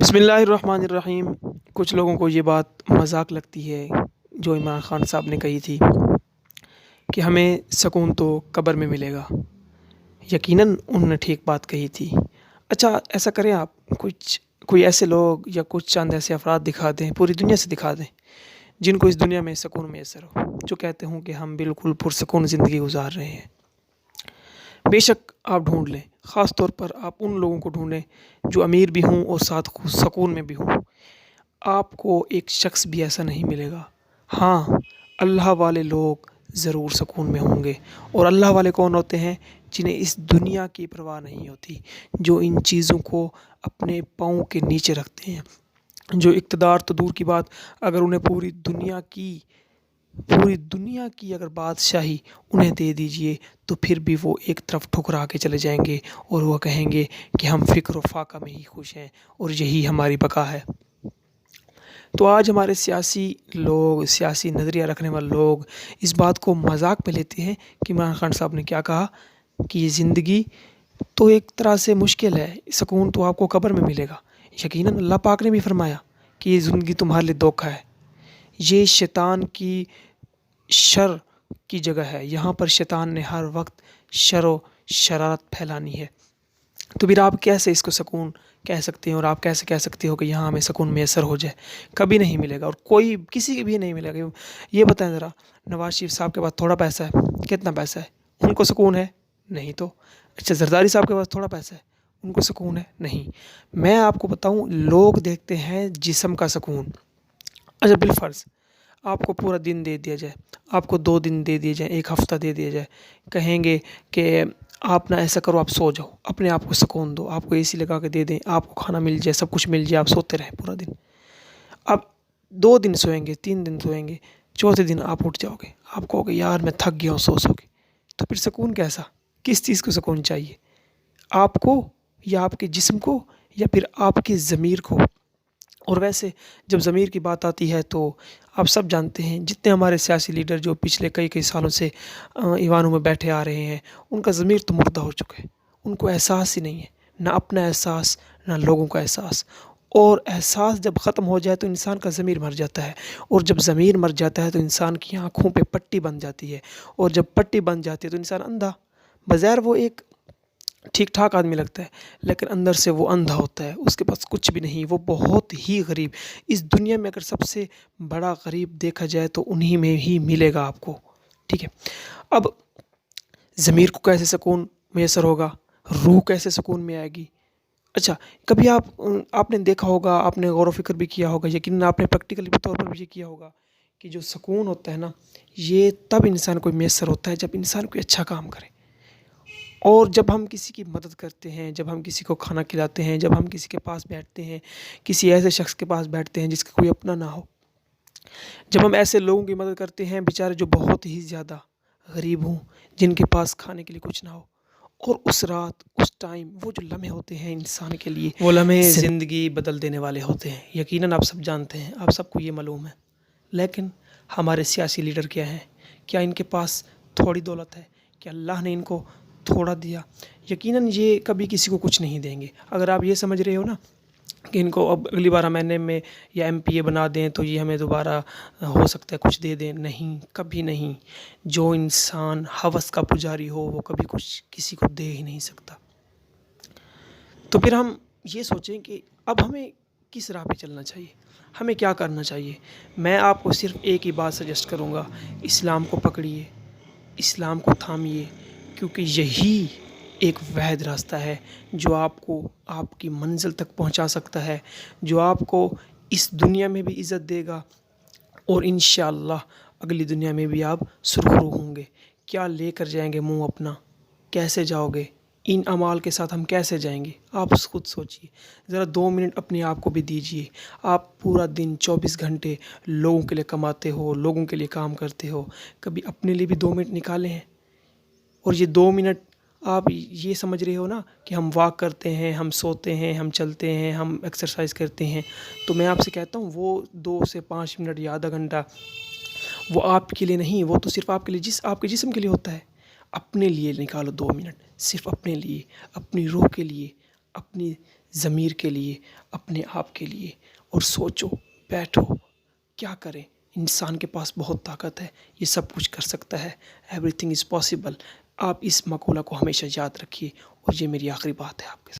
بسم اللہ الرحمن الرحیم۔ کچھ لوگوں کو یہ بات مذاق لگتی ہے جو عمران خان صاحب نے کہی تھی کہ ہمیں سکون تو قبر میں ملے گا۔ یقیناً انہوں نے ٹھیک بات کہی تھی۔ اچھا ایسا کریں، آپ کوئی ایسے لوگ یا کچھ چند ایسے افراد دکھا دیں، پوری دنیا سے دکھا دیں جن کو اس دنیا میں سکون میسر ہو، جو کہتے ہوں کہ ہم بالکل پرسکون زندگی گزار رہے ہیں۔ بے شک آپ ڈھونڈ لیں، خاص طور پر آپ ان لوگوں کو ڈھونڈیں جو امیر بھی ہوں اور ساتھ سکون میں بھی ہوں۔ آپ کو ایک شخص بھی ایسا نہیں ملے گا۔ ہاں، اللہ والے لوگ ضرور سکون میں ہوں گے، اور اللہ والے کون ہوتے ہیں؟ جنہیں اس دنیا کی پرواہ نہیں ہوتی، جو ان چیزوں کو اپنے پاؤں کے نیچے رکھتے ہیں، جو اقتدار تو دور کی بات، اگر انہیں پوری دنیا کی اگر بادشاہی انہیں دے دیجئے تو پھر بھی وہ ایک طرف ٹھکرا کے چلے جائیں گے اور وہ کہیں گے کہ ہم فکر و فاقہ میں ہی خوش ہیں اور یہی ہماری بقا ہے۔ تو آج ہمارے سیاسی نظریہ رکھنے والے لوگ اس بات کو مذاق میں لیتے ہیں کہ عمران خان صاحب نے کیا کہا کہ یہ زندگی تو ایک طرح سے مشکل ہے، سکون تو آپ کو قبر میں ملے گا۔ یقیناً اللہ پاک نے بھی فرمایا کہ یہ زندگی تمہارے لیے دھوکہ ہے، یہ شیطان کی شر کی جگہ ہے، یہاں پر شیطان نے ہر وقت شر و شرارت پھیلانی ہے۔ تو پھر آپ کیسے اس کو سکون کہہ سکتے ہیں، اور آپ کیسے کہہ سکتے ہو کہ یہاں ہمیں سکون میسر ہو جائے؟ کبھی نہیں ملے گا، اور کوئی کسی کے بھی نہیں ملے گا۔ یہ بتائیں ذرا، نواز شریف صاحب کے پاس تھوڑا پیسہ ہے، کتنا پیسہ ہے، ان کو سکون ہے؟ نہیں تو۔ اچھا زرداری صاحب کے پاس تھوڑا پیسہ ہے، ان کو سکون ہے؟ نہیں۔ میں آپ کو بتاؤں، لوگ دیکھتے ہیں جسم کا سکون۔ اچھا بالفرض آپ کو پورا دن دے دیا جائے، آپ کو 2 دن دے دیے جائیں، 1 ہفتہ دے دیا جائے، کہیں گے کہ آپ نہ ایسا کرو، آپ سو جاؤ، اپنے آپ کو سکون دو، آپ کو اے سی لگا کے دے دیں، آپ کو کھانا مل جائے، سب کچھ مل جائے، آپ سوتے رہیں پورا دن۔ اب 2 دن سوئیں گے، 3 دن سوئیں گے، چوتھے دن آپ اٹھ جاؤ گے، آپ کہو گے یار میں تھک گیا ہوں سو کے۔ تو پھر سکون کیسا؟ کس چیز کو سکون چاہیے؟ آپ کو، یا آپ کے جسم کو، یا پھر آپ کی ضمیر کو؟ اور ویسے جب ضمیر کی بات آتی ہے تو آپ سب جانتے ہیں، جتنے ہمارے سیاسی لیڈر جو پچھلے کئی سالوں سے ایوانوں میں بیٹھے آ رہے ہیں، ان کا ضمیر تو مردہ ہو چکا ہے، ان کو احساس ہی نہیں ہے، نہ اپنا احساس نہ لوگوں کا احساس۔ اور احساس جب ختم ہو جائے تو انسان کا ضمیر مر جاتا ہے، اور جب ضمیر مر جاتا ہے تو انسان کی آنکھوں پہ پٹی بن جاتی ہے، اور جب پٹی بن جاتی ہے تو انسان اندھا، بظاہر وہ ایک ٹھیک ٹھاک آدمی لگتا ہے، لیکن اندر سے وہ اندھا ہوتا ہے، اس کے پاس کچھ بھی نہیں، وہ بہت ہی غریب۔ اس دنیا میں اگر سب سے بڑا غریب دیکھا جائے تو انہی میں ہی ملے گا آپ کو، ٹھیک ہے؟ اب ضمیر کو کیسے سکون میسر ہوگا؟ روح کیسے سکون میں آئے گی؟ اچھا کبھی آپ نے دیکھا ہوگا، آپ نے غور و فکر بھی کیا ہوگا، یقیناً آپ نے پریکٹیکلی طور پر بھی یہ کیا ہوگا کہ جو سکون ہوتا ہے نا، یہ تب انسان کو میسر ہوتا ہے جب انسان کوئی اچھا کام کرے، اور جب ہم کسی کی مدد کرتے ہیں، جب ہم کسی کو کھانا کھلاتے ہیں، جب ہم کسی کے پاس بیٹھتے ہیں، کسی ایسے شخص کے پاس بیٹھتے ہیں جس کا کوئی اپنا نہ ہو، جب ہم ایسے لوگوں کی مدد کرتے ہیں بیچارے جو بہت ہی زیادہ غریب ہوں، جن کے پاس کھانے کے لیے کچھ نہ ہو، اور اس رات اس ٹائم وہ جو لمحے ہوتے ہیں انسان کے لیے، وہ لمحے زندگی بدل دینے والے ہوتے ہیں۔ یقیناً آپ سب جانتے ہیں، آپ سب کو یہ معلوم ہے، لیکن ہمارے سیاسی لیڈر کیا ہیں؟ کیا ان کے پاس تھوڑی دولت ہے؟ کیا اللہ نے ان کو تھوڑا دیا؟ یقیناً یہ کبھی کسی کو کچھ نہیں دیں گے۔ اگر آپ یہ سمجھ رہے ہو نا کہ ان کو اب اگلی بار ہم این ایم میں یا ایم پی اے بنا دیں تو یہ ہمیں دوبارہ ہو سکتا ہے کچھ دے دیں، نہیں، کبھی نہیں۔ جو انسان ہوس کا پجاری ہو وہ کبھی کچھ کسی کو دے ہی نہیں سکتا۔ تو پھر ہم یہ سوچیں کہ اب ہمیں کس راہ پہ چلنا چاہیے، ہمیں کیا کرنا چاہیے؟ میں آپ کو صرف ایک ہی بات سجیسٹ کروں گا، اسلام کو پکڑیے، اسلام کو تھامیے، کیونکہ یہی ایک واحد راستہ ہے جو آپ کو آپ کی منزل تک پہنچا سکتا ہے، جو آپ کو اس دنیا میں بھی عزت دے گا، اور انشاءاللہ اگلی دنیا میں بھی آپ سرخرو ہوں گے۔ کیا لے کر جائیں گے منہ اپنا؟ کیسے جاؤ گے؟ ان اعمال کے ساتھ ہم کیسے جائیں گے؟ آپ خود سوچئے، ذرا 2 منٹ اپنے آپ کو بھی دیجئے۔ آپ پورا دن 24 گھنٹے لوگوں کے لیے کماتے ہو، لوگوں کے لیے کام کرتے ہو، کبھی اپنے لیے بھی 2 منٹ نکالے ہیں؟ اور یہ 2 منٹ آپ یہ سمجھ رہے ہو نا کہ ہم واک کرتے ہیں، ہم سوتے ہیں، ہم چلتے ہیں، ہم ایکسرسائز کرتے ہیں، تو میں آپ سے کہتا ہوں وہ 2 سے 5 منٹ یا آدھا گھنٹہ وہ آپ کے لیے نہیں، وہ تو صرف آپ کے لیے، آپ کے جسم کے لیے ہوتا ہے۔ اپنے لیے نکالو 2 منٹ، صرف اپنے لیے، اپنی روح کے لیے، اپنی ضمیر کے لیے، اپنے آپ کے لیے، اور سوچو، بیٹھو، کیا کریں. انسان کے پاس بہت طاقت ہے، یہ سب کچھ کر سکتا ہے. Every thing is possible. آپ اس مقولہ کو ہمیشہ یاد رکھیے، اور یہ میری آخری بات ہے آپ کے ساتھ.